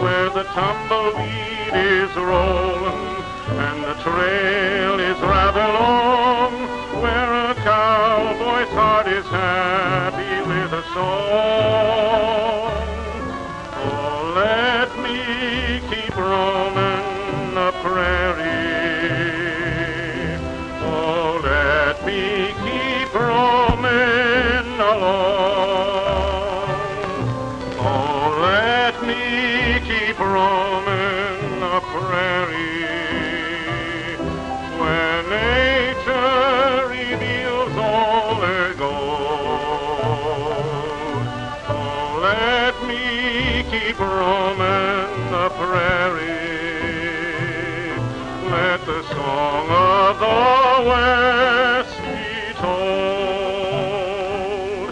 where the tumbleweed is rolling, and the trail is rather long, where a cowboy's heart is happy with a song. Oh, let me keep roaming the prairie. Oh, let me keep roaming along. Oh, let me keep roaming the prairie, where nature reveals all her gold. Oh, let me keep roaming the prairie. Let the song of the West be told,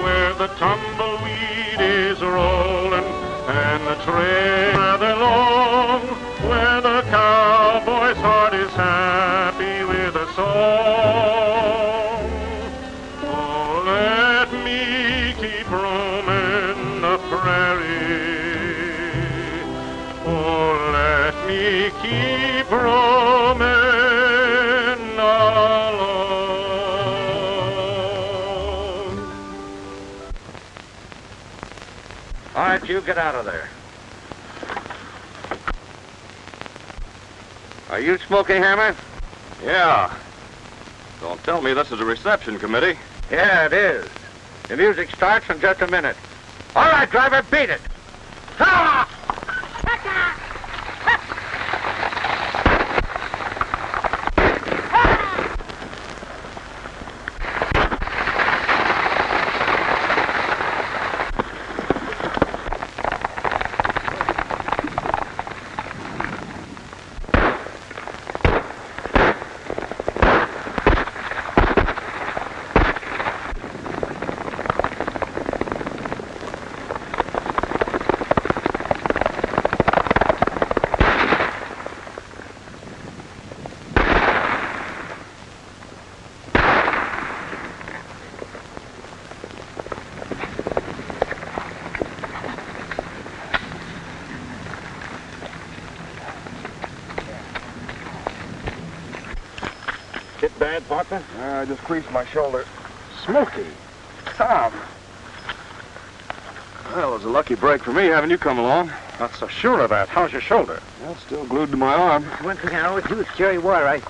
where the tumbleweed is rolling and the trail rather long, where the cowboy's heart is happy with a song. Oh, let me keep roaming the prairie. Oh, let me keep roaming along. All right, you get out of there. Are you Smoky Hammer? Yeah. Don't tell me this is a reception committee. Yeah, it is. The music starts in just a minute. All right, driver, beat it. Ah! Hit bad, partner? I just creased my shoulder. Smoky. Tom. Well, it was a lucky break for me having you come along. Not so sure of that. How's your shoulder? Well, still glued to my arm. One thing I always do is carry water.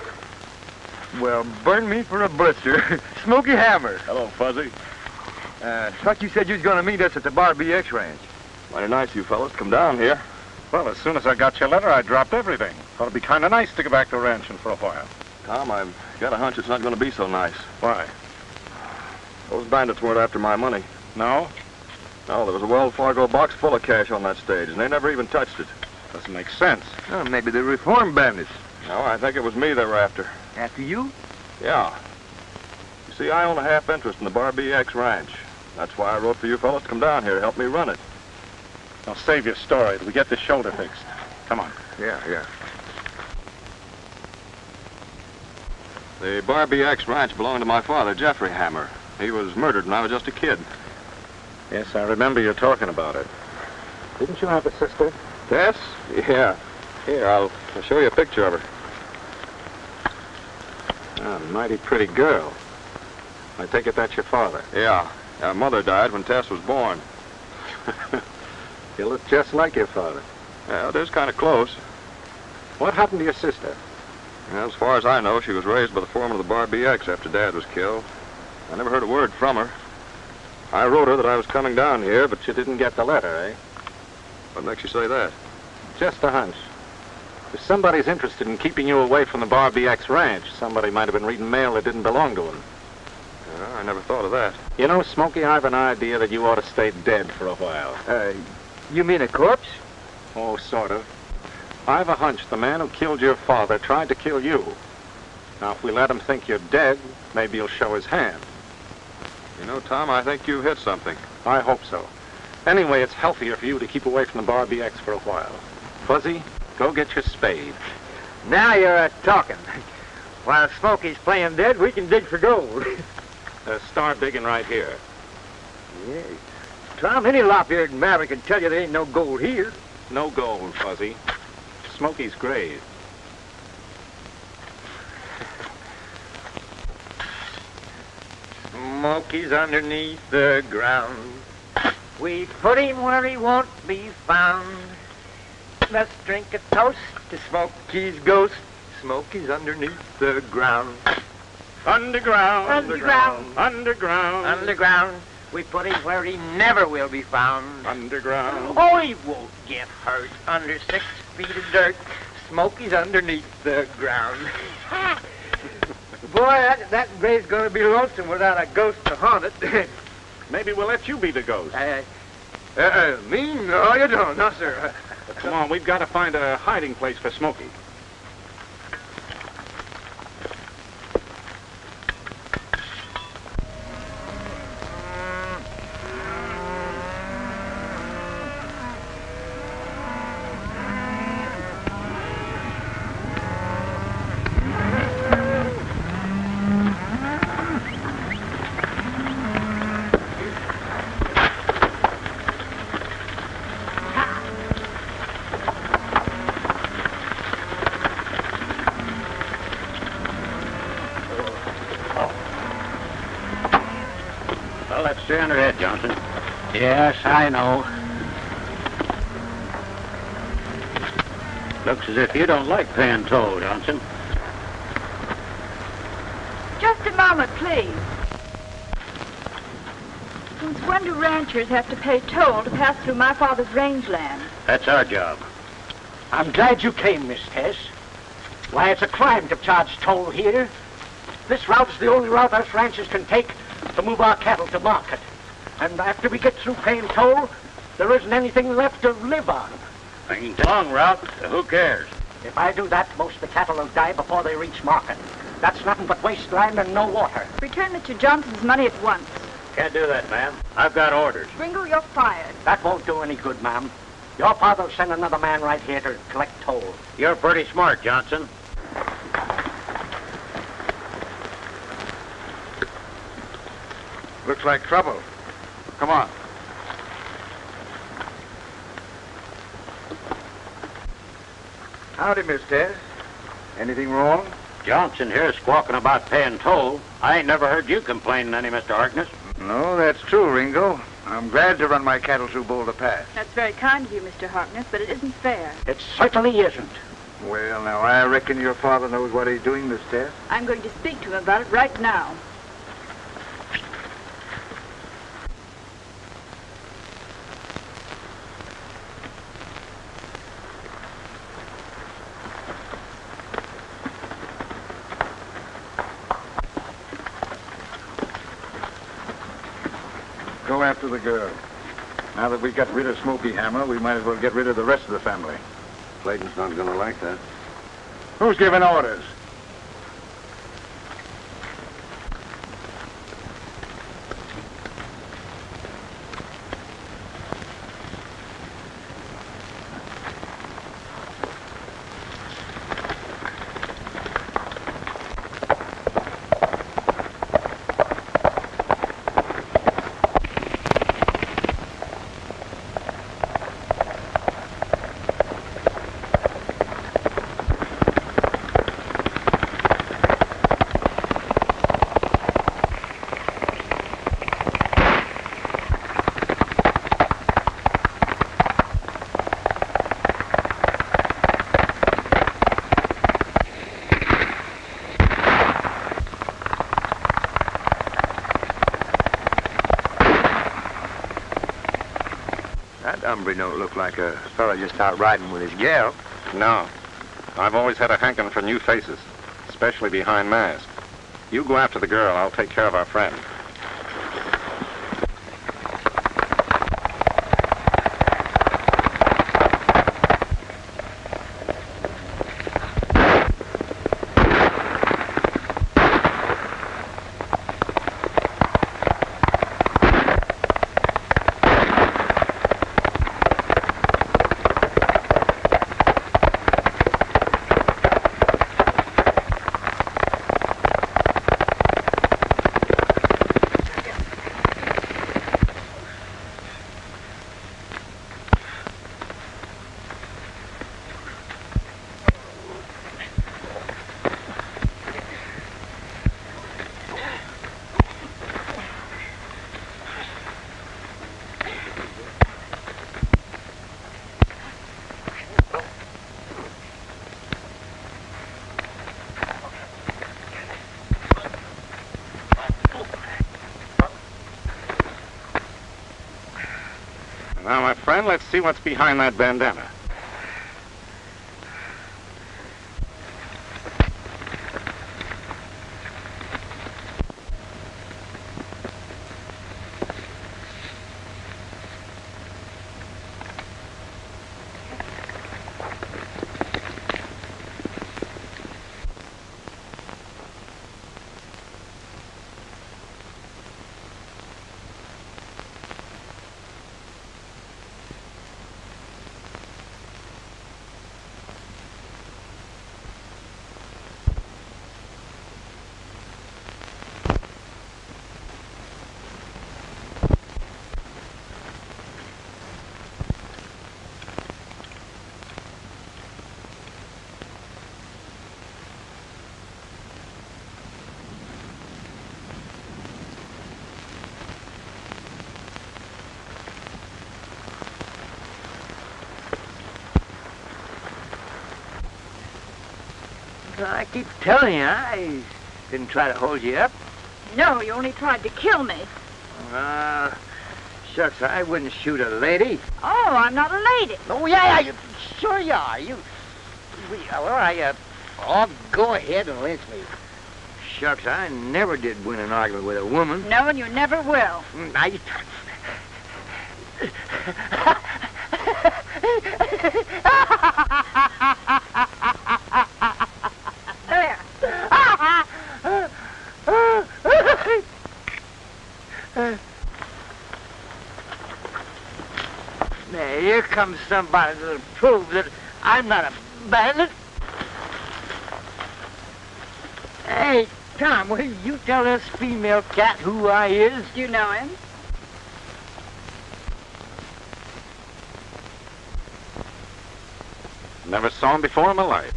Well, burn me for a blister. Smoky Hammer. Hello, Fuzzy. Thought you said you was going to meet us at the Bar BX ranch. Mighty nice of you fellas to come down here. Well, as soon as I got your letter, I dropped everything. Thought it'd be kind of nice to go back to ranching for a while. Tom, I've got a hunch it's not going to be so nice. Why? Those bandits weren't after my money. No? No, there was a Wells Fargo box full of cash on that stage, and they never even touched it. Doesn't make sense. Oh, maybe the reform bandits. No, I think it was me they were after. After you? Yeah. You see, I own a half interest in the Bar BX ranch. That's why I wrote for you fellas to come down here to help me run it. Now save your story till we get this shoulder fixed. Come on. Yeah. The Bar BX ranch belonged to my father, Jeffrey Hammer. He was murdered when I was just a kid. Yes, I remember you talking about it. Didn't you have a sister? Tess? Yeah. Here, I'll show you a picture of her. A mighty pretty girl. I take it that's your father. Yeah. Our mother died when Tess was born. You look just like your father. Yeah, it is kind of close. What happened to your sister? Well, as far as I know, she was raised by the foreman of the Bar BX after Dad was killed. I never heard a word from her. I wrote her that I was coming down here, but You didn't get the letter, eh? what makes you say that? Just a hunch. If somebody's interested in keeping you away from the Bar BX ranch, somebody might have been reading mail that didn't belong to him. Yeah, I never thought of that. You know, Smokey, I have an idea that you ought to stay dead for a while. You mean a corpse? Oh, sort of. I've a hunch the man who killed your father tried to kill you. Now, if we let him think you're dead, maybe he'll show his hand. You know, Tom, I think you've hit something. I hope so. Anyway, it's healthier for you to keep away from the Bar BX for a while. Fuzzy, go get your spade. Now you're talking. While Smokey's playing dead, we can dig for gold. Start digging right here. Yeah. Tom, any lop-eared maverick can tell you there ain't no gold here. No gold, Fuzzy. Smokey's grave. Smokey's underneath the ground. We put him where he won't be found. Let's drink a toast to Smokey's ghost. Smokey's underneath the ground. Underground, Underground. underground, Underground. We put him where he never will be found. underground. Oh, he won't get hurt under 6 feet of dirt. Smokey's underneath the ground. Boy, that grave's gonna be lonesome without a ghost to haunt it. Maybe we'll let you be the ghost. Me? No, you don't. No, sir. Come on, we've got to find a hiding place for Smokey. Well, that's 300 head, Johnson. Yes, I know. Looks as if you don't like paying toll, Johnson. Just a moment, please. Since when do ranchers have to pay toll to pass through my father's rangeland? That's our job. I'm glad you came, Miss Tess. Why, it's a crime to charge toll here. This route's the only route us ranchers can take to move our cattle to market. And after we get through paying toll, there isn't anything left to live on. Ain't a long route, so who cares? If I do that, most of the cattle will die before they reach market. That's nothing but wasteland and no water. Return Mr. Johnson's money at once. Can't do that, ma'am. I've got orders. Ringo, you're fired. That won't do any good, ma'am. Your father'll send another man right here to collect toll. You're pretty smart, Johnson. Looks like trouble. Come on. Howdy, Miss Tess. Anything wrong? Johnson here squawking about paying toll. I ain't never heard you complain any, Mr. Harkness. No, that's true, Ringo. I'm glad to run my cattle through Boulder Pass. That's very kind of you, Mr. Harkness, but it isn't fair. It certainly isn't. Well, now, I reckon your father knows what he's doing, Miss Tess. I'm going to speak to him about it right now. Go after the girl. Now that we got rid of Smoky Hammer, we might as well get rid of the rest of the family. Clayton's not going to like that. Who's giving orders? Hombre don't look like a fella just out riding with his gal. No. I've always had a hankering for new faces, especially behind masks. You go after the girl, I'll take care of our friend. friend. Let's see what's behind that bandana. I keep telling you, I didn't try to hold you up. No, you only tried to kill me. Shucks, I wouldn't shoot a lady. Oh, I'm not a lady. Oh, yeah, sure you are. All right, go ahead and lynch me. Shucks, I never did win an argument with a woman. No, and you never will. I... There. Now, here comes somebody that'll prove that I'm not a bandit. Hey, Tom, will you tell this female cat who I is? Do you know him? Never saw him before in my life.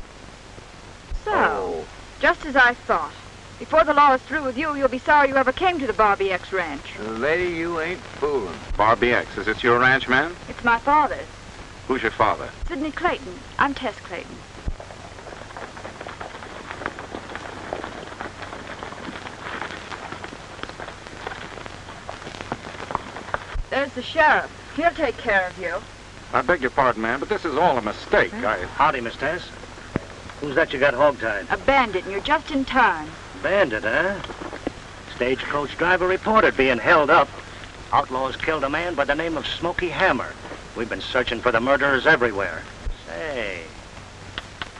So, just as I thought. Before the law is through with you, you'll be sorry you ever came to the Barbie X Ranch. Lady, you ain't fooling. Barbie X, is this your ranch, man? It's my father's. Who's your father? Sidney Clayton. I'm Tess Clayton. There's the sheriff. He'll take care of you. I beg your pardon, man, but this is all a mistake. Howdy, Miss Tess. Who's that you got hogtied? A bandit, and you're just in time. Bandit, huh? Stagecoach driver reported being held up. Outlaws killed a man by the name of Smoky Hammer. We've been searching for the murderers everywhere. Say,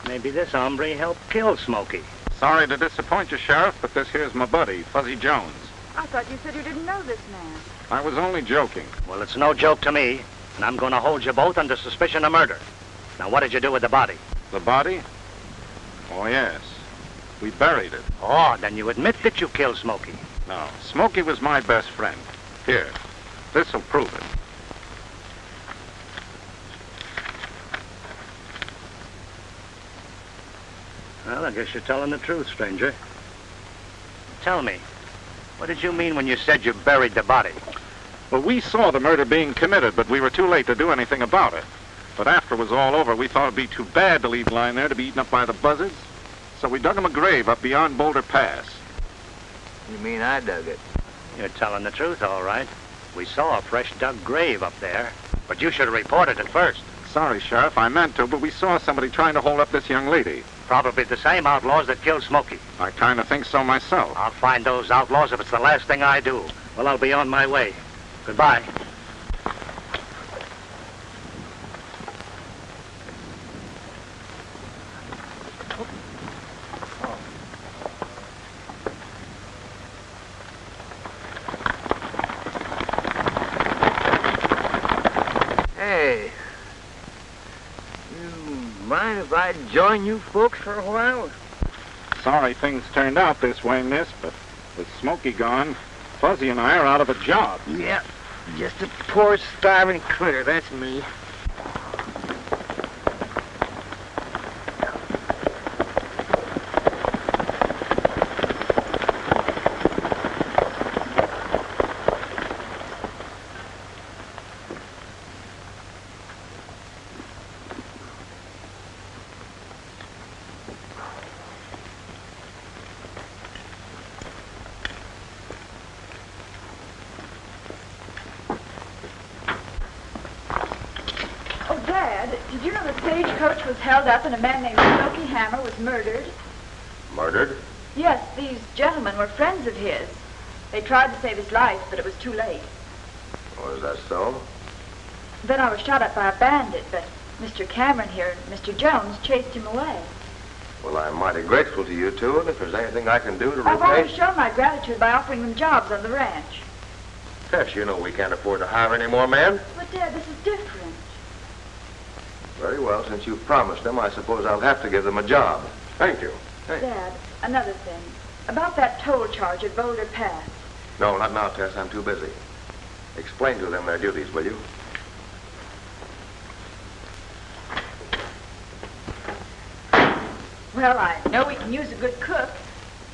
maybe this hombre helped kill Smoky. Sorry to disappoint you, Sheriff, but this here's my buddy, Fuzzy Jones. I thought you said you didn't know this man. I was only joking. Well, it's no joke to me, and I'm going to hold you both under suspicion of murder. Now, what did you do with the body? The body? Oh, yes. We buried it. Oh, then you admit that you killed Smoky. No, Smokey was my best friend. Here, this'll prove it. Well, I guess you're telling the truth, stranger. Tell me, what did you mean when you said you buried the body? Well, we saw the murder being committed, but we were too late to do anything about it. But after it was all over, we thought it'd be too bad to leave him lying there to be eaten up by the buzzards. So we dug him a grave up beyond Boulder Pass. You mean I dug it? You're telling the truth, all right. We saw a fresh dug grave up there, but you should have reported it first. Sorry, Sheriff, I meant to, but we saw somebody trying to hold up this young lady. Probably the same outlaws that killed Smoky. I kind of think so myself. I'll find those outlaws if it's the last thing I do. Well, I'll be on my way. Goodbye. Hey, you mind if I join you folks for a while? Sorry things turned out this way, miss, but with Smokey gone, Fuzzy and I are out of a job. Yeah, just a poor starving critter, that's me. stagecoach was held up and a man named Smoky Hammer was murdered. Murdered? Yes, these gentlemen were friends of his. They tried to save his life, but it was too late. Oh, is that so? Then I was shot at by a bandit, but Mr. Cameron here and Mr. Jones chased him away. Well, I'm mighty grateful to you two, and if there's anything I can do to I've always repay... shown my gratitude by offering them jobs on the ranch. Tess, you know we can't afford to hire any more men. But, Dad, this is different. Very well, since you've promised them, I suppose I'll have to give them a job. Thank you. Hey. Dad, another thing. About that toll charge at Boulder Pass. No, not now, Tess. I'm too busy. Explain to them their duties, will you? Well, I know we can use a good cook.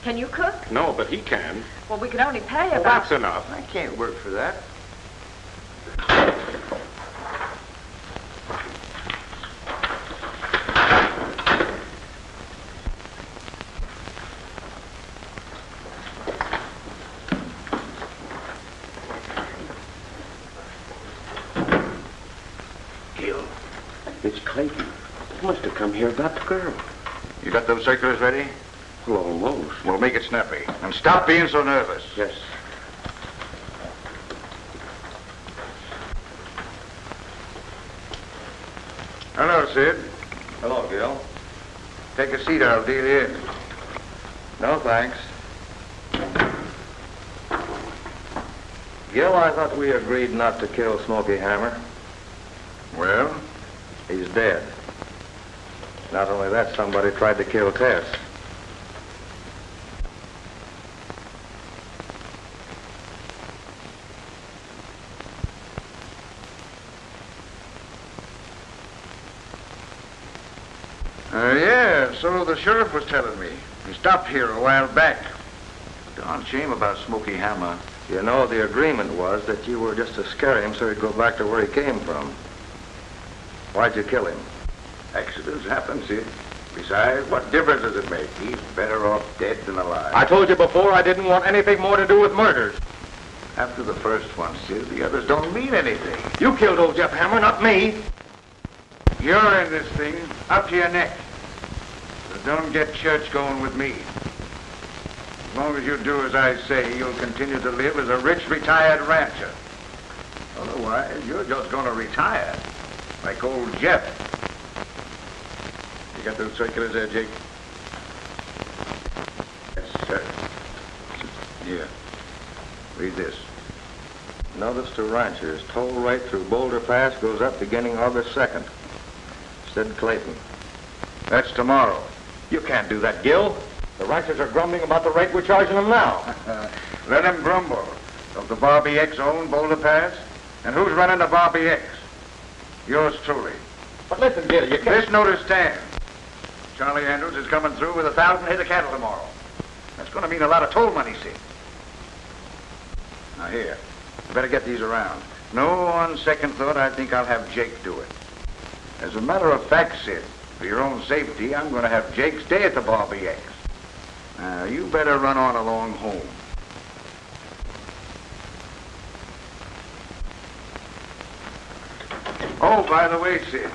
Can you cook? No, but he can. Well, we can only pay Well, about... that's enough. I can't work for that. Gil, it's Clayton. He must have come here about the girl. You got those circulars ready? Well, almost. Well, make it snappy. And stop being so nervous. Yes. Hello, Sid. Hello, Gil. Take a seat. I'll deal you in. No, thanks. Gil, I thought we agreed not to kill Smoky Hammer. Well? He's dead. Not only that, somebody tried to kill Tess. Yeah, so the sheriff was telling me. He stopped here a while back. Darn shame about Smoky Hammer. You know, the agreement was that you were just to scare him so he'd go back to where he came from. Why'd you kill him? Accidents happen, Sid. Besides, what difference does it make? He's better off dead than alive. I told you before I didn't want anything more to do with murders. After the first one, Sid, the others don't mean anything. You killed old Jeff Hammer, not me. You're in this thing, up to your neck. So don't get church going with me. As long as you do as I say, you'll continue to live as a rich retired rancher. Otherwise, you're just going to retire, like old Jeff. You got those circulars there, Jake? Yes, sir. Here. Read this. Notice to ranchers, toll rate through Boulder Pass goes up beginning August 2nd. Sid Clayton. That's tomorrow. You can't do that, Gil. The ranchers are grumbling about the rate we're charging them now. Let them grumble. Don't the Barbie X own Boulder Pass? And who's running the Barbie X? Yours truly. But listen, Gil, you can't... This notice stands. Charlie Andrews is coming through with 1,000 head of cattle tomorrow. That's going to mean a lot of toll money, Sid. Now here, you better get these around. No, on second thought, I think I'll have Jake do it. As a matter of fact, Sid, for your own safety, I'm going to have Jake stay at the Barbie X. Now, you better run on along home. Oh, by the way, Sid,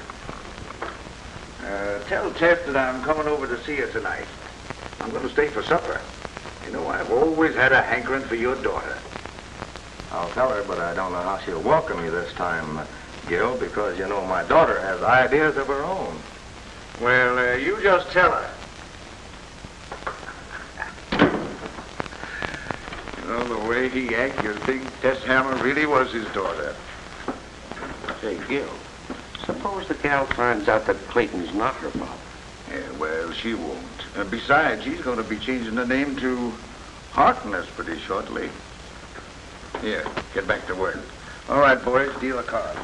tell Tess that I'm coming over to see her tonight. I'm going to stay for supper. You know, I've always had a hankering for your daughter. I'll tell her, but I don't know how she'll welcome you this time, Gil, because, you know, my daughter has ideas of her own. Well, you just tell her. You know, the way he acts, you'd think Tess Hammer really was his daughter. Say, Gil, suppose the gal finds out that Clayton's not her father. Yeah, well, she won't. Besides, she's going to be changing the name to Harkness pretty shortly. Here, get back to work. All right, boys, deal the cards.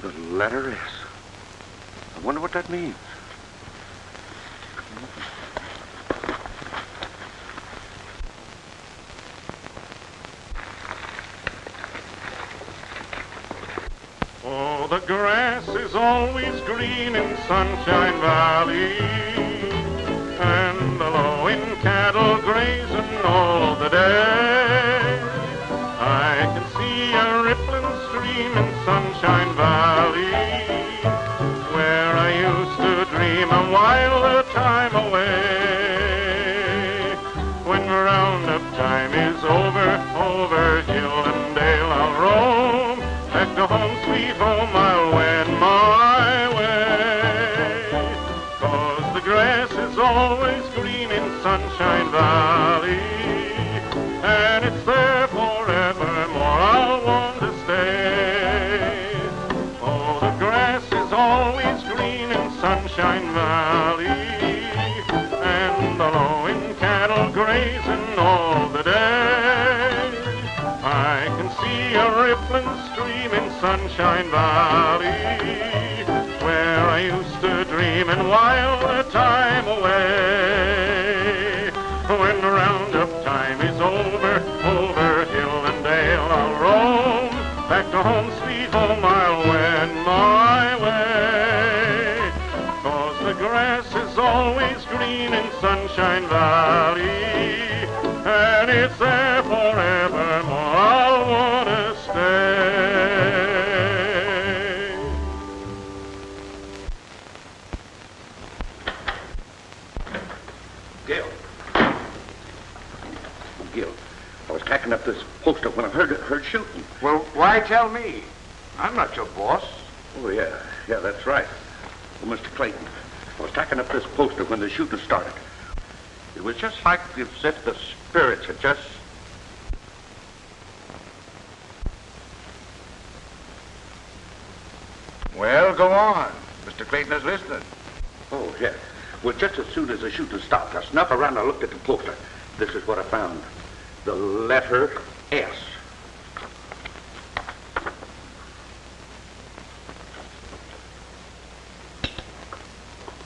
The letter S. I wonder what that means. Oh, the grass is always green in Sunshine Valley, and the lowing cattle grazing all the day. I can see a rippling stream in Sunshine Valley, where I used to dream a while the time away. When roundup time is over hill and dale I'll roam, back to home, sweet home, I'll wend my way. 'Cause the grass is always green in Sunshine Valley, and it's there forevermore, I'll want to stay. Oh, the grass is always green in Sunshine Valley, and the lowing cattle grazing all the day. I can see a rippling stream in Sunshine Valley, where I used to dream and while the time away. When roundup time is over hill and dale I'll roam, back to home, sweet home, I'll wend my way. 'Cause the grass is always green in Sunshine Valley, and it's there forevermore, I'll want to stay. Gil, I was tacking up this poster when I heard shooting. Well, why tell me? I'm not your boss. Oh, yeah, that's right. Well, Mr. Clayton, I was tacking up this poster when the shooting started. It was just like if the spirits had just... Well, go on. Mr. Clayton is listening. Oh, yeah. Well, just as soon as the shooting stopped, I snuck around and I looked at the poster. This is what I found. The letter S.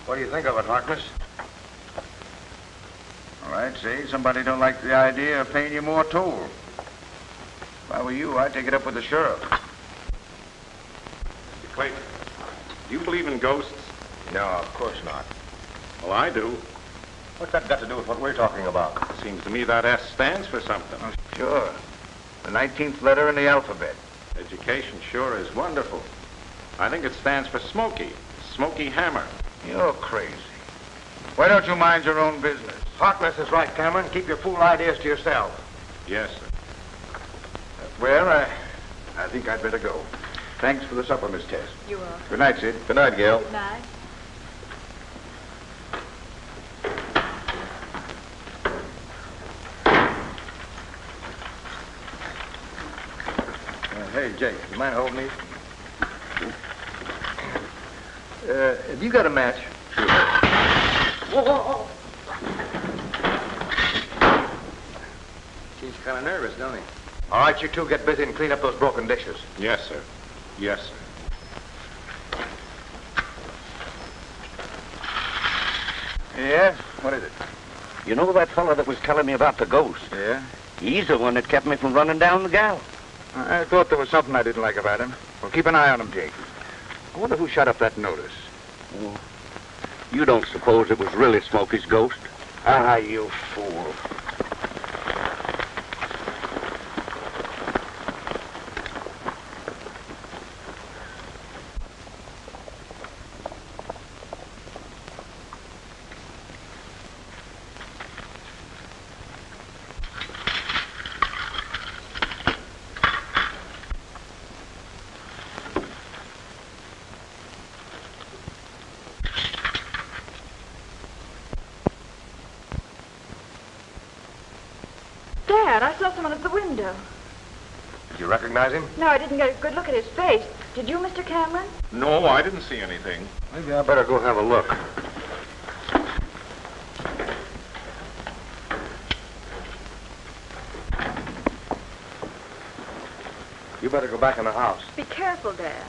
What do you think of it, Harkness? All right, see, somebody don't like the idea of paying you more toll. If I were you, I'd take it up with the sheriff. Clayton, do you believe in ghosts? No, of course not. Well, I do. What's that got to do with what we're talking about? Seems to me that S stands for something. Oh, sure. The 19th letter in the alphabet. Education sure is wonderful. I think it stands for Smoky. Smoky Hammer. You're crazy. Why don't you mind your own business? Harkness is right, Cameron. Keep your fool ideas to yourself. Yes, sir. Well, I think I'd better go. Thanks for the supper, Miss Tess. You are. Good night, Sid. Good night, Gail. Good night. Hey, Jake, you mind holding these? Have you got a match? Sure. Whoa. He's kind of nervous, don't he? All right, you two get busy and clean up those broken dishes. Yes, sir. Yes, sir. Yeah? What is it? You know that fellow that was telling me about the ghost? Yeah? He's the one that kept me from running down the gal. I thought there was something I didn't like about him. Well, keep an eye on him, Jake. I wonder who shot up that notice. Oh. You don't suppose it was really Smokey's ghost? Ah, you fool. Dad, I saw someone at the window. Did you recognize him? No, I didn't get a good look at his face. Did you, Mr. Cameron? No, I didn't see anything. Maybe I better go have a look. You better go back in the house. Be careful, Dad.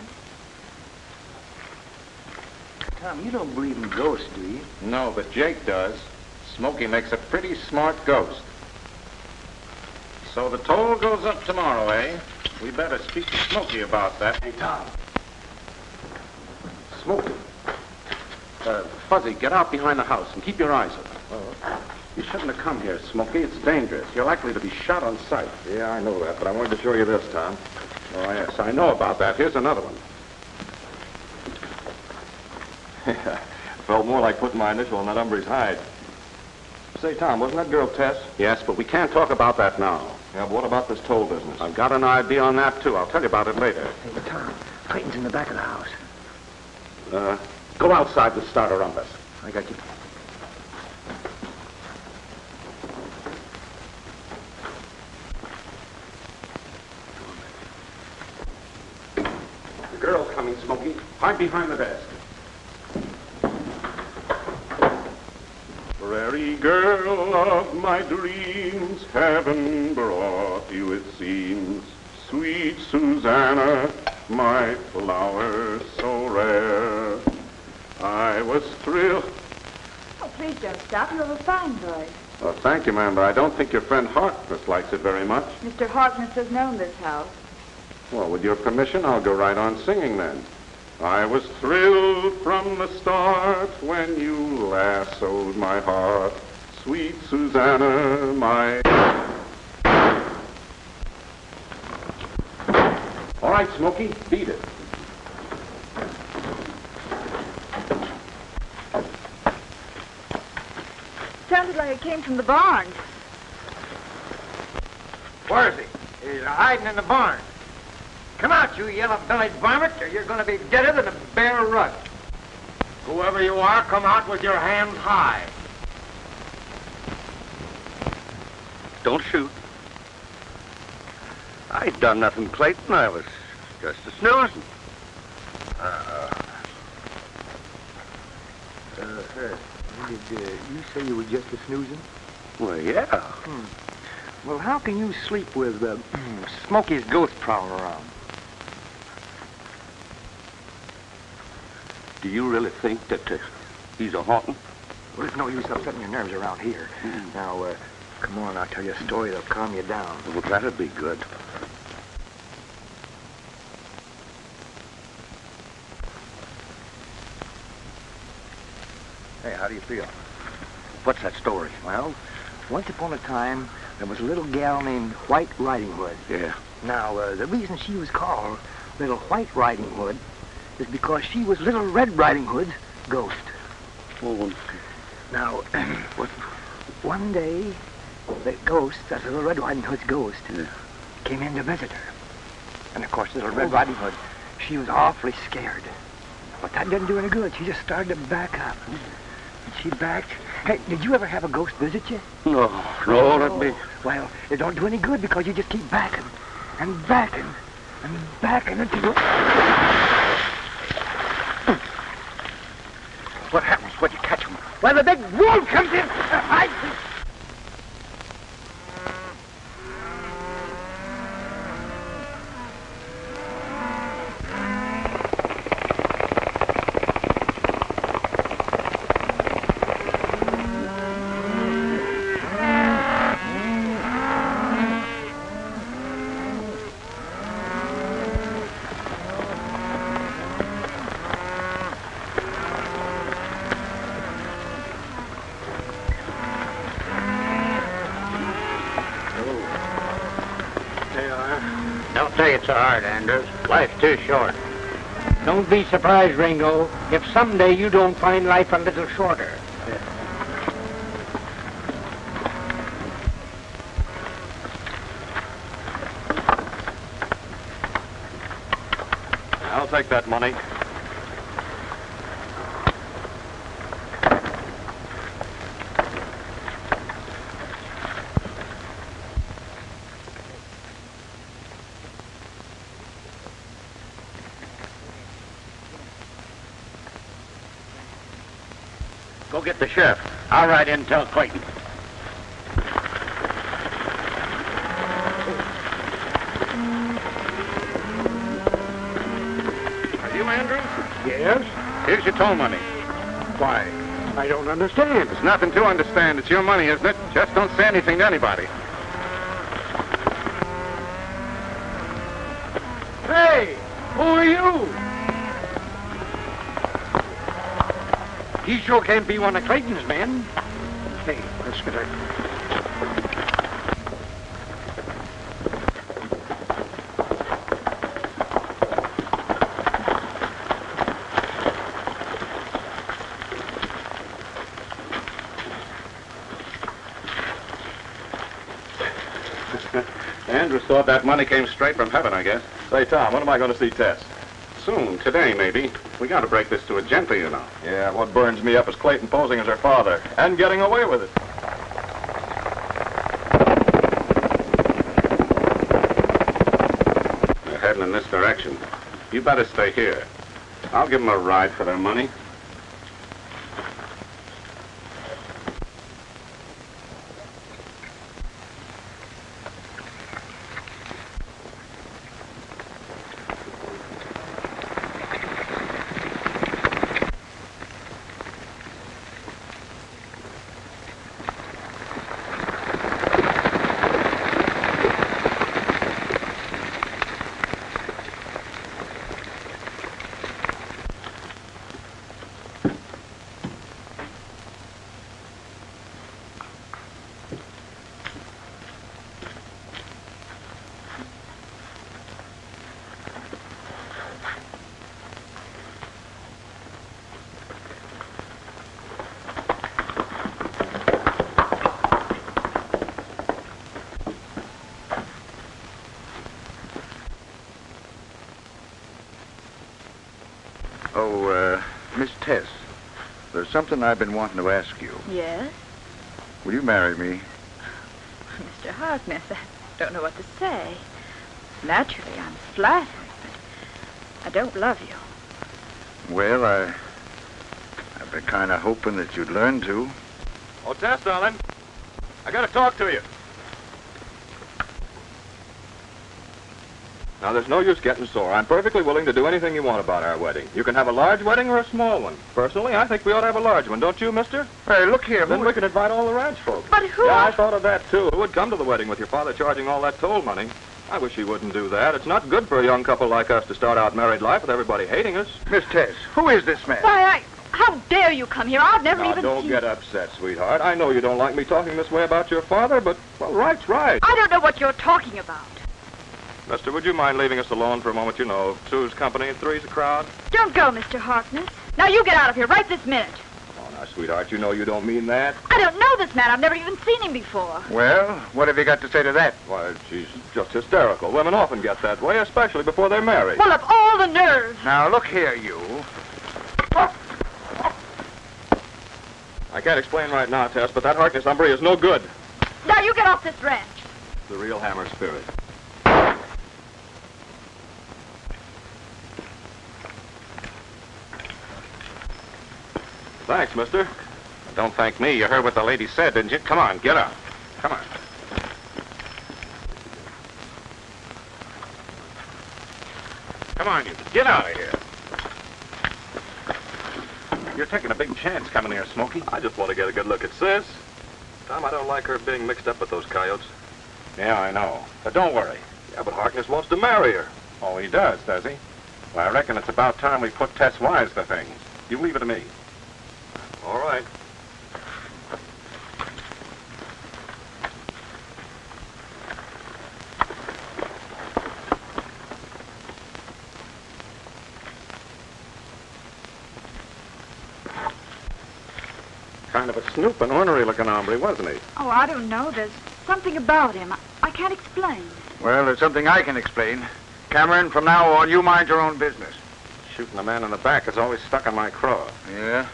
Tom, you don't believe in ghosts, do you? No, but Jake does. Smokey makes a pretty smart ghost. So the toll goes up tomorrow, eh? We better speak to Smokey about that. Hey, Tom. Smokey. Fuzzy, get out behind the house and keep your eyes open. You shouldn't have come here, Smokey. It's dangerous. You're likely to be shot on sight. Yeah, I know that, but I wanted to show you this, Tom. Oh, yes, I know about that. Here's another one. Felt more like putting my initial on that hombre's hide. Say, Tom, wasn't that girl Tess? Yes, but we can't talk about that now. Yeah, but what about this toll business? I've got an idea on that, too. I'll tell you about it later. Hey, Tom, Clayton's in the back of the house. Go outside and start a rumpus. I got you. The girl's coming, Smokey. Hide behind the desk. Prairie girl of my dreams, heaven brought you, it seems. Sweet Susanna, my flower so rare. I was thrilled. Oh, please don't stop. You have a fine voice. Oh, thank you, ma'am, but I don't think your friend Harkness likes it very much. Mr. Harkness has known this house. Well, with your permission, I'll go right on singing then. I was thrilled from the start when you lassoed my heart. Sweet Susanna, my... All right, Smokey, beat it. Sounded like it came from the barn. Where is he? He's hiding in the barn. Come out, you yellow-bellied varmint, or you're going to be deader than a bear rug. Whoever you are, come out with your hands high. Don't shoot. I done nothing, Clayton. I was just a snoozing. Did you say you were just a snoozing? Well, yeah. Well, how can you sleep with Smokey's ghost prowling around? Do you really think that he's a haunting? Well, there's no use upsetting your nerves around here. Now, come on, I'll tell you a story that'll calm you down. Well, that'd be good. Hey, how do you feel? What's that story? Well, once upon a time, there was a little gal named White Riding Hood. Yeah. Now, the reason she was called Little White Riding Hood is because she was Little Red Riding Hood's ghost. Oh, Now, one day, the ghost, that's Little Red Riding Hood's ghost, came in to visit her. And, of course, Little Red Riding Hood, she was awfully scared. But that didn't do any good. She just started to back up. And she backed. Hey, did you ever have a ghost visit you? no, that'd be... Well, it don't do any good because you just keep backing and backing and backing until... What happens when you catch him? Well, the big wolf comes in. Don't take it so hard, Andrews. Life's too short. Don't be surprised, Ringo, if someday you don't find life a little shorter. I'll take that money. Go get the sheriff. I'll ride in and tell Clayton. Are you Andrews? Yes? Here's your toll money. Why? I don't understand. There's nothing to understand. It's your money, isn't it? Just don't say anything to anybody. Hey, who are you? He sure can't be one of Clayton's men. Hey, let's get her. Andrew thought that money came straight from heaven, I guess. Say, Tom, when am I going to see Tess? Soon, today, maybe. We got to break this to a gently, you know. Yeah, what burns me up is Clayton posing as her father and getting away with it. They're heading in this direction. You better stay here. I'll give them a ride for their money. Miss Tess, there's something I've been wanting to ask you. Yes? Will you marry me? Mr. Harkness, I don't know what to say. Naturally, I'm flattered, but I don't love you. Well, I've been kind of hoping that you'd learn to. Oh, Tess, darling, I got to talk to you. Now, there's no use getting sore. I'm perfectly willing to do anything you want about our wedding. You can have a large wedding or a small one. Personally, I think we ought to have a large one, don't you, mister? Hey, look here. Then we can invite all the ranch folks. But who? Yeah, I thought of that, too. Who would come to the wedding with your father charging all that toll money? I wish he wouldn't do that. It's not good for a young couple like us to start out married life with everybody hating us. Miss Tess, who is this man? Why, how dare you come here? I've never Now, even don't seen... get upset, sweetheart. I know you don't like me talking this way about your father, but, well, right's right. I don't know what you're talking about. Mister, would you mind leaving us alone for a moment? You know, two's company and three's a crowd. Don't go, Mr. Harkness. Now you get out of here right this minute. Oh, now, sweetheart, you know you don't mean that. I don't know this man. I've never even seen him before. Well, what have you got to say to that? Why, she's just hysterical. Women often get that way, especially before they're married. Well, of all the nerve. Now, look here, you. I can't explain right now, Tess, but that Harkness hombre is no good. Now you get off this ranch. The real hammer spirit. Thanks, mister. Don't thank me. You heard what the lady said, didn't you? Come on, get up. Come on. Come on, you. Get out of here. You're taking a big chance coming here, Smokey. I just want to get a good look at Sis. Tom, I don't like her being mixed up with those coyotes. Yeah, I know. But don't worry. Yeah, but Harkness wants to marry her. Oh, he does he? Well, I reckon it's about time we put Tess wise to things. You leave it to me. All right. Kind of a snoop and ornery-looking hombre, wasn't he? Oh, I don't know. There's something about him. I can't explain. Well, there's something I can explain. Cameron, from now on, you mind your own business. Shooting a man in the back is always stuck in my craw. Yeah?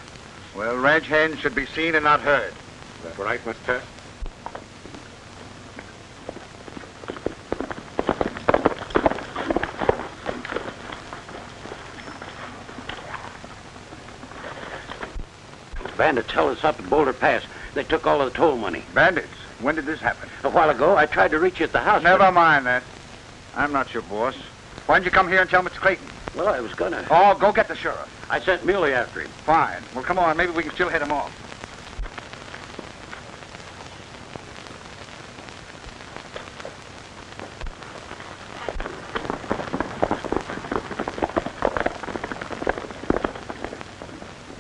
Well, ranch hands should be seen and not heard. Is that right, Miss Tess? Bandits held us up at Boulder Pass. They took all of the toll money. Bandits? When did this happen? A while ago, I tried to reach you at the house. Never mind that. I'm not your boss. Why'd you come here and tell Mr. Clayton? Well, I was gonna. Oh, go get the sheriff. I sent Muley after him. Fine. Well, come on. Maybe we can still head him off.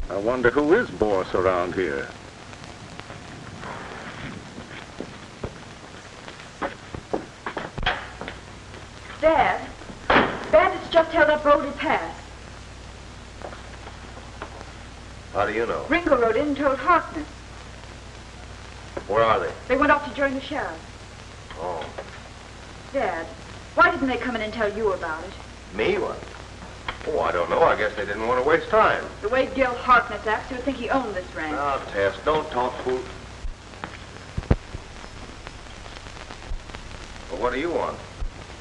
I wonder who is boss around here. Dad, bandits just held up Boulder Pass. How do you know? Ringo rode in and told Harkness. Where are they? They went off to join the sheriff. Oh. Dad, why didn't they come in and tell you about it? Me? What? Oh, I don't know. I guess they didn't want to waste time. The way Gil Harkness acts, you would think he owned this ranch. Now, Tess, don't talk fool. Well, what do you want?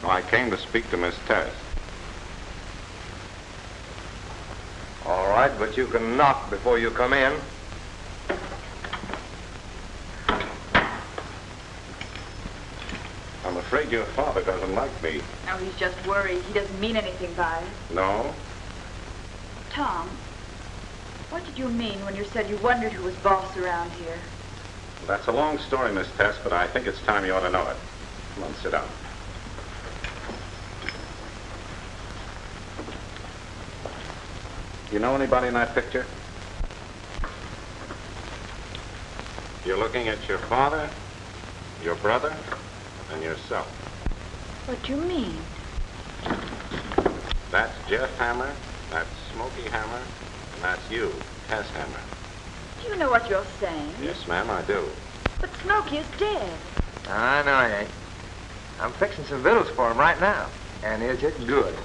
Well, I came to speak to Miss Tess. All right, but you can knock before you come in. I'm afraid your father doesn't like me. No, he's just worried. He doesn't mean anything by it. No? Tom, what did you mean when you said you wondered who was boss around here? That's a long story, Miss Tess, but I think it's time you ought to know it. Come on, sit down. You know anybody in that picture? You're looking at your father, your brother, and yourself. What do you mean? That's Jeff Hammer, that's Smokey Hammer, and that's you, Tess Hammer. Do you know what you're saying? Yes, ma'am, I do. But Smokey is dead. I know I ain't. I'm fixing some victuals for him right now. And is it good?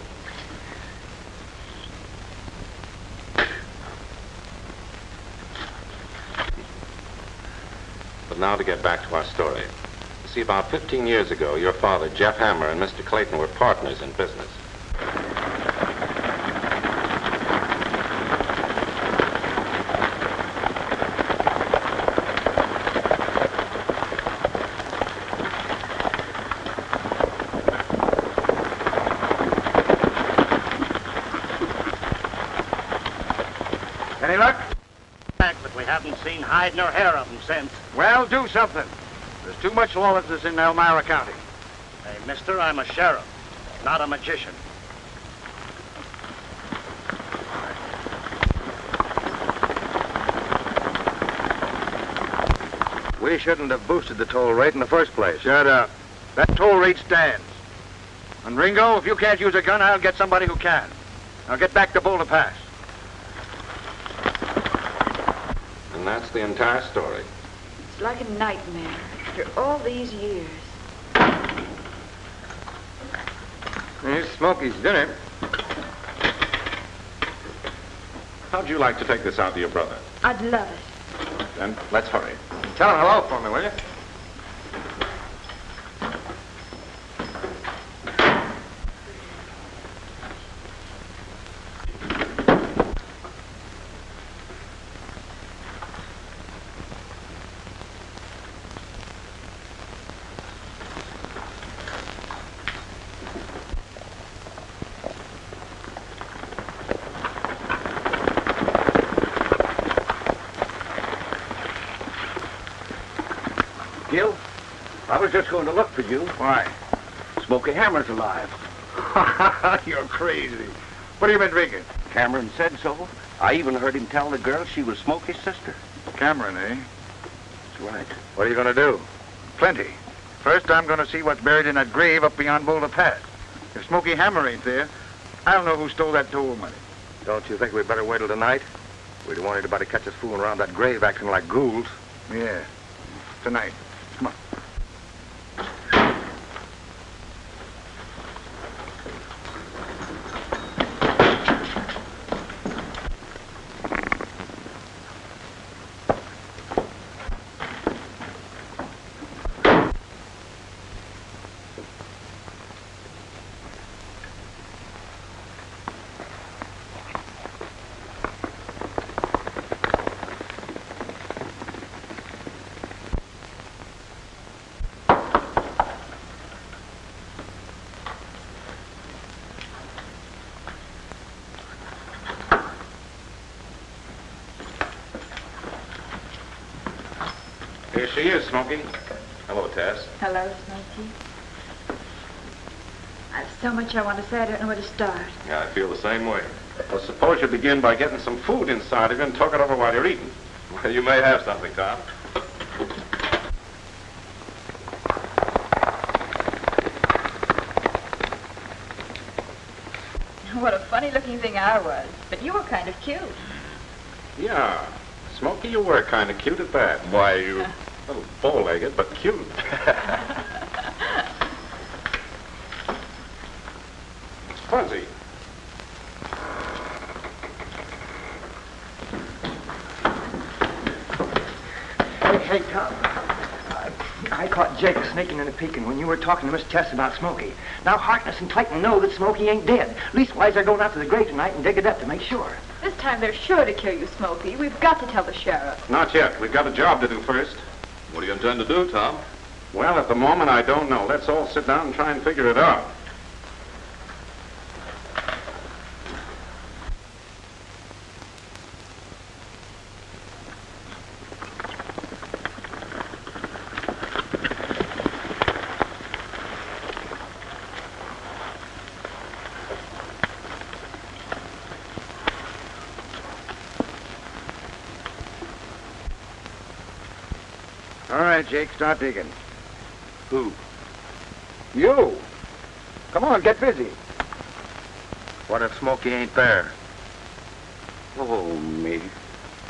But now to get back to our story. You see, about 15 years ago, your father, Jeff Hammer, and Mr. Clayton were partners in business. Any luck? But we haven't seen hide nor hair of them since. Well, do something. There's too much lawlessness in Elmira County. Hey, mister, I'm a sheriff, not a magician. We shouldn't have boosted the toll rate in the first place. Shut up. That toll rate stands. And Ringo, if you can't use a gun, I'll get somebody who can. Now get back to Boulder Pass. And that's the entire story. It's like a nightmare after all these years. Here's Smokey's dinner. How'd you like to take this out to your brother? I'd love it. Then let's hurry. Tell him hello for me, will you? Gil, I was just going to look for you. Why? Smokey Hammer's alive. You're crazy. What have you been drinking? Cameron said so. I even heard him tell the girl she was Smokey's sister. Cameron, eh? That's right. What are you going to do? Plenty. First, I'm going to see what's buried in that grave up beyond Boulder Pass. If Smokey Hammer ain't there, I don't know who stole that toll money. Don't you think we'd better wait till tonight? We don't want anybody to catch us fooling around that grave acting like ghouls. Yeah. Tonight. Come on. Here she is, Smokey. Hello, Tess. Hello, Smokey. I've so much I want to say, I don't know where to start. Yeah, I feel the same way. Well, suppose you begin by getting some food inside of you and talk it over while you're eating. Well, you may have something, Tom. What a funny-looking thing I was. But you were kind of cute. Yeah. Smokey, you were kind of cute at that. Why, you... A little bow-legged, but cute. Fuzzy. Hey, Tom. I caught Jake sneaking and peeking when you were talking to Miss Tess about Smokey. Now Harkness and Clayton know that Smokey ain't dead. Leastwise, they're going out to the grave tonight and dig it up to make sure. This time they're sure to kill you, Smokey. We've got to tell the sheriff. Not yet. We've got a job to do first. What do you intend to do, Tom? Well, at the moment, I don't know. Let's all sit down and try and figure it out. All right, Jake, start digging. Who? You. Come on, get busy. What if Smokey ain't there? Oh, me.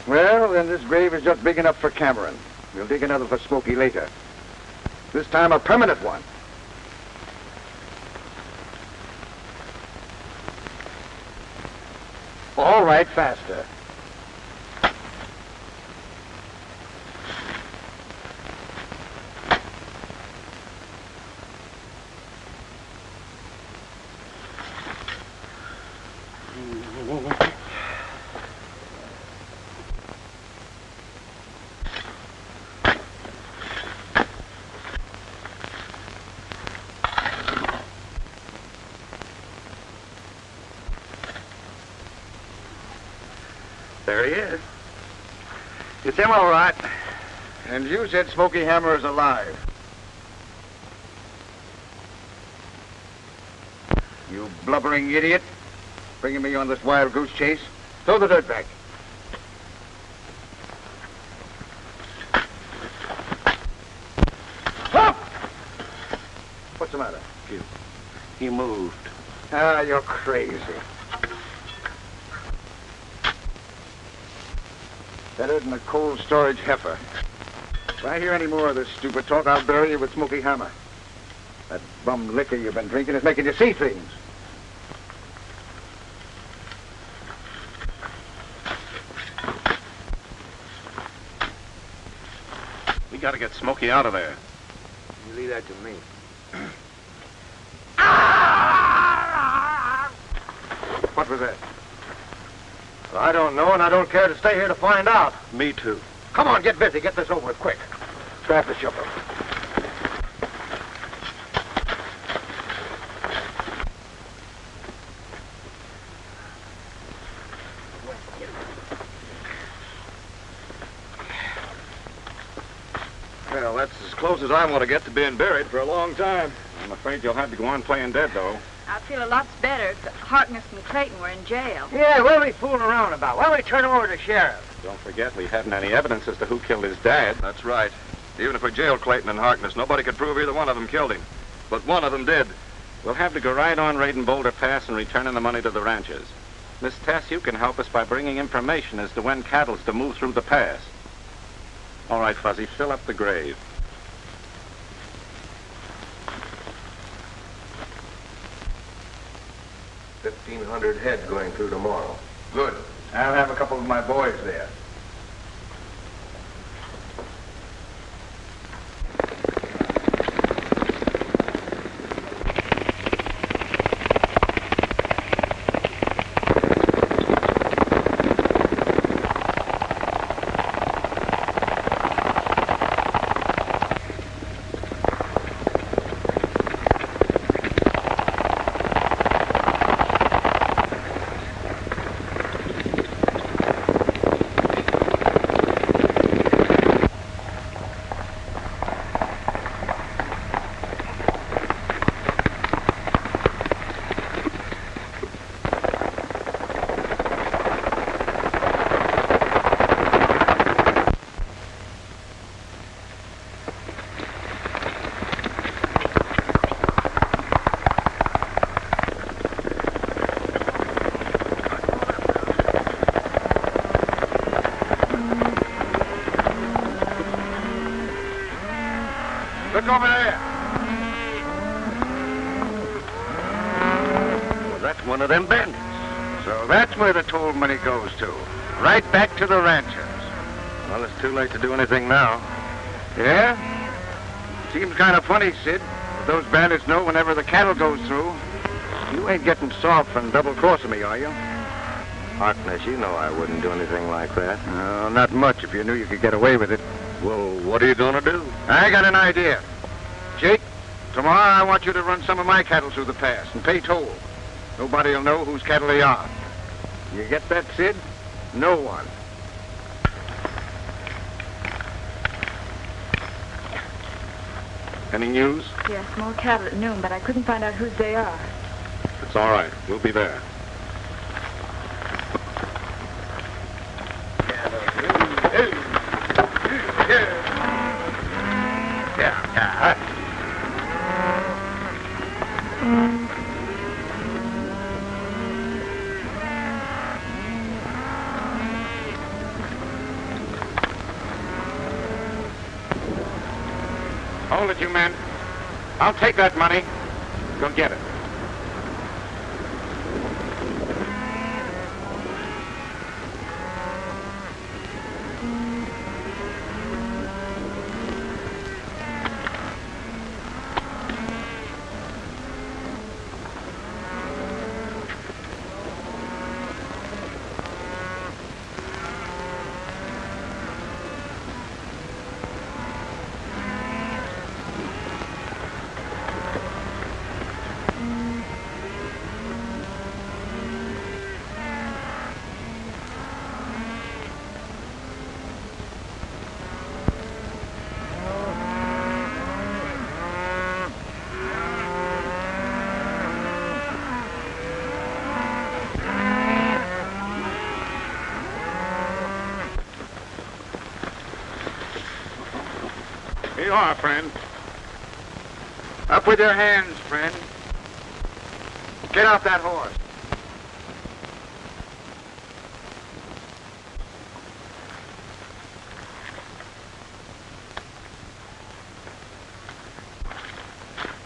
Well, then this grave is just big enough for Cameron. We'll dig another for Smokey later. This time a permanent one. All right, faster. There he is. It's him, all right. And you said Smokey Hammer is alive. You blubbering idiot. Bringing me on this wild goose chase. Throw the dirt back. Stop! What's the matter? He moved. Ah, you're crazy. Better than a cold storage heifer. If I hear any more of this stupid talk, I'll bury you with Smokey Hammer. That bum liquor you've been drinking is making you see things. We gotta get Smokey out of there. You leave that to me. What was that? Well, I don't know, and I don't care to stay here to find out. Me too. Come on, get busy. Get this over with quick. Grab the shovel. Well, that's as close as I want to get to being buried for a long time. I'm afraid you'll have to go on playing dead, though. I'd feel a lot better if Harkness and Clayton were in jail. Yeah, what are we fooling around about? Why don't we turn him over to the sheriff? Don't forget, we haven't any evidence as to who killed his dad. That's right. Even if we jailed Clayton and Harkness, nobody could prove either one of them killed him. But one of them did. We'll have to go right on raiding Boulder Pass and returning the money to the ranchers. Miss Tess, you can help us by bringing information as to when cattle's to move through the pass. All right, Fuzzy, fill up the grave. $1,500 head going through tomorrow. Good. I'll have a couple of my boys there. Look over there. Well, that's one of them bandits. So that's where the toll money goes to. Right back to the ranchers. Well, it's too late to do anything now. Yeah? Seems kind of funny, Sid. But those bandits know whenever the cattle goes through. You ain't getting soft and double-crossing me, are you? Harkness, you know I wouldn't do anything like that. No, not much if you knew you could get away with it. Well, what are you going to do? I got an idea. Jake, tomorrow I want you to run some of my cattle through the pass and pay toll. Nobody'll know whose cattle they are. You get that, Sid? No one. Any news? Yes, more cattle at noon, but I couldn't find out whose they are. It's all right. We'll be there. Hold it, you men. I'll take that money. Go get it. Here you are, friend. Up with your hands, friend. Get off that horse.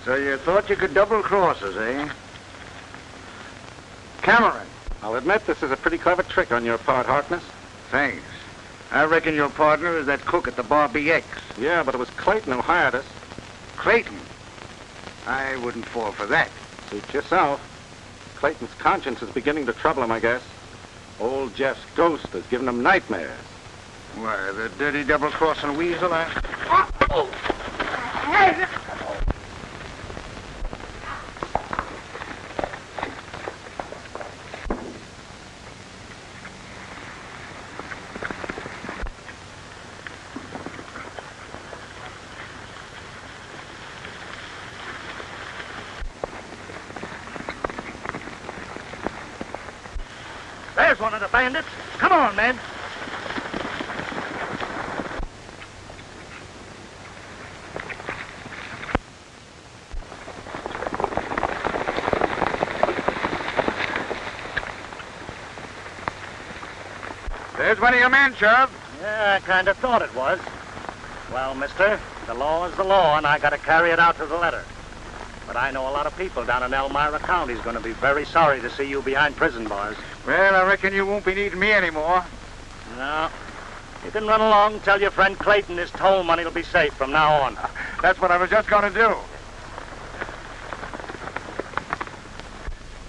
So you thought you could double-cross us, eh? Cameron. I'll admit this is a pretty clever trick on your part, Harkness. Thanks. I reckon your partner is that cook at the Bar BX. Yeah, but it was Clayton who hired us. Clayton? I wouldn't fall for that. Suit yourself. Clayton's conscience is beginning to trouble him, I guess. Old Jeff's ghost has given him nightmares. Why, the dirty double-crossing weasel, There's one of the bandits. Come on, men. There's one of your men, Sheriff. Yeah, I kind of thought it was. Well, mister, the law is the law, and I got to carry it out to the letter. But I know a lot of people down in Elmira County is going to be very sorry to see you behind prison bars. Well, I reckon you won't be needing me anymore. No. You can run along and tell your friend Clayton his toll money will be safe from now on. That's what I was just going to do.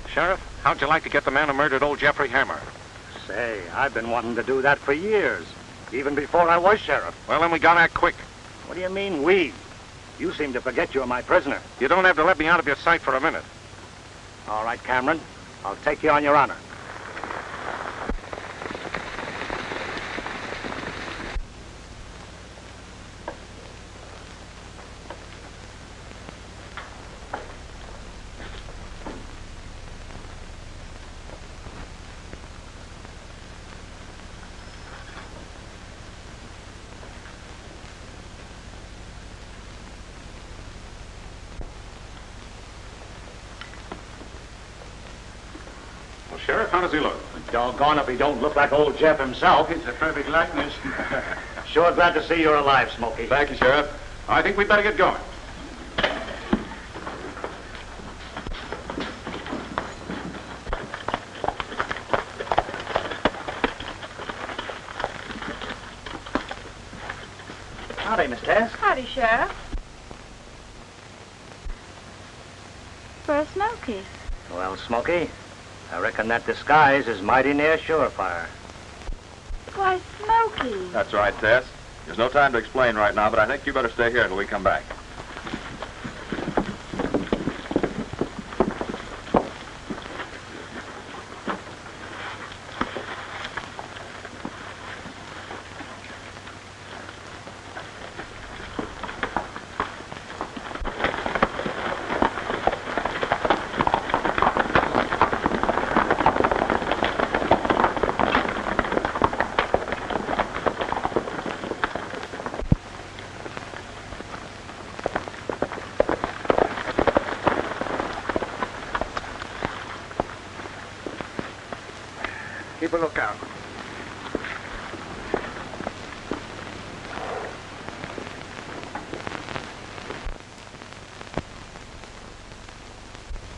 Sheriff, how'd you like to get the man who murdered old Jeffrey Hammer? Say, I've been wanting to do that for years, even before I was sheriff. Well, then we got out quick. What do you mean, we? You seem to forget you're my prisoner. You don't have to let me out of your sight for a minute. All right, Cameron. I'll take you on your honor. Sheriff, how does he look? Doggone if he don't look like old Jeff himself. It's a perfect likeness. Sure glad to see you're alive, Smokey. Thank you, Sheriff. I think we'd better get going. Tess. Howdy, Sheriff. For Smoky. Well, Smoky, I reckon that disguise is mighty near surefire. Why, Smoky. That's right, Tess. There's no time to explain right now, but I think you better stay here until we come back. Keep a lookout.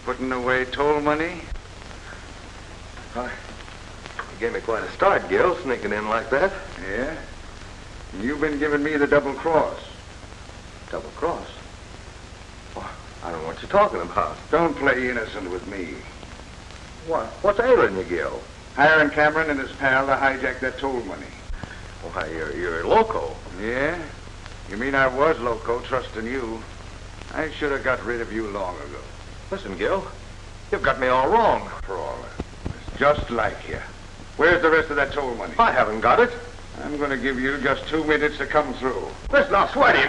Putting away toll money? You gave me quite a start, Gil, sneaking in like that. Yeah. You've been giving me the double cross. Double cross? Oh, I don't know what you're talking about. Don't play innocent with me. What? What's ailing you, Gil? Hiring Cameron and his pal to hijack that toll money. Why, you're loco. Yeah? You mean I was loco trusting you? I should have got rid of you long ago. Listen, Gil, you've got me all wrong. For all that. It's just like you. Where's the rest of that toll money? I haven't got it. I'm going to give you just 2 minutes to come through. Listen, I'll swear to you.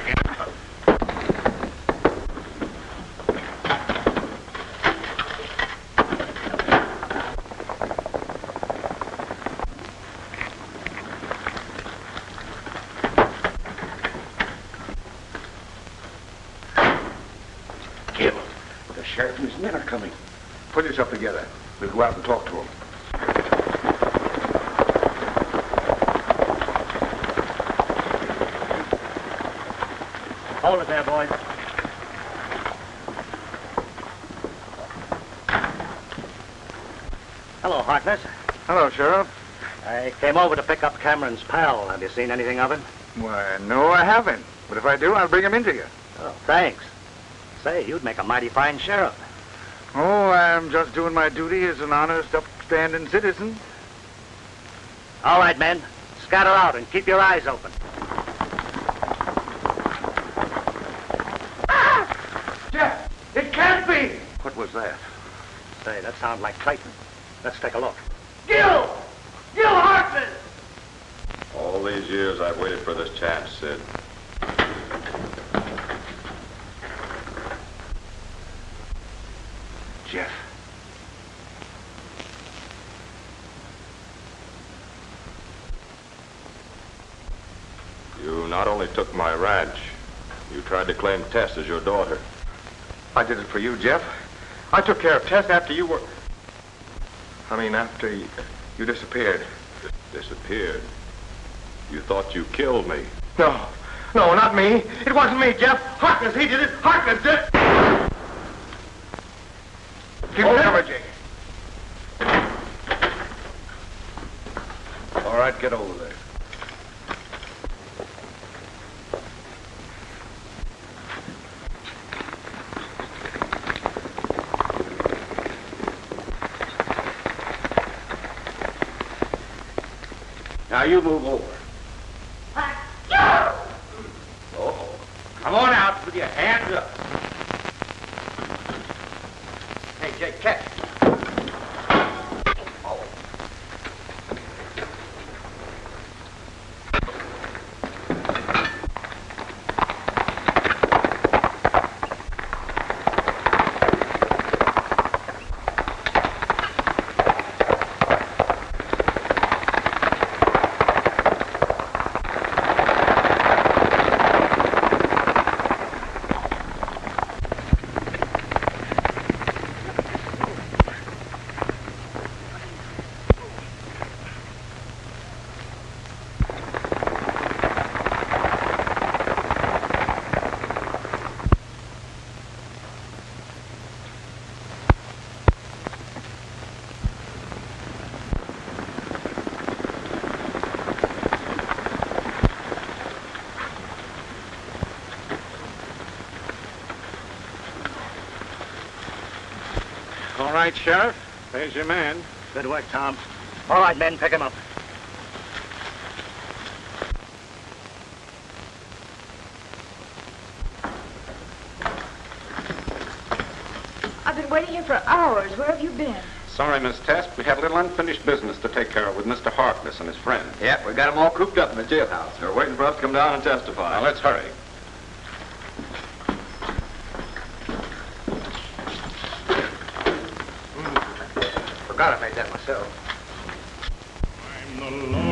Gil, the sheriff and his men are coming. Put yourself together. We'll go out and talk to him. Hold it there, boys. Hello, Harkness. Hello, Sheriff. I came over to pick up Cameron's pal. Have you seen anything of him? Why, no, I haven't. But if I do, I'll bring him into you. Oh, thanks. Say, you'd make a mighty fine sheriff. Oh, I'm just doing my duty as an honest, upstanding citizen. All right, men. Scatter out and keep your eyes open. Jeff, it can't be! What was that? Say, that sounds like Clayton. Let's take a look. Gil! Gil Harkness! All these years I've waited for this chance, Sid. Jeff. You not only took my ranch, you tried to claim Tess as your daughter. I did it for you, Jeff. I took care of Tess after you were... after you disappeared. Disappeared? You thought you killed me. No, not me. It wasn't me, Jeff. Harkness, he did it. Harkness did it. Keep cover, Jake. All right, get over there. Now you move over. Oh, come on out with your hands up. Hey, Jake, catch. All right, Sheriff. There's your man. Good work, Tom. All right, men, pick him up. I've been waiting here for hours. Where have you been? Sorry, Miss Test. We had a little unfinished business to take care of with Mr. Harkness and his friend. Yeah, we got them all cooped up in the jailhouse. They're waiting for us to come down and testify. Now, let's hurry. Forgot I made that myself. I'm the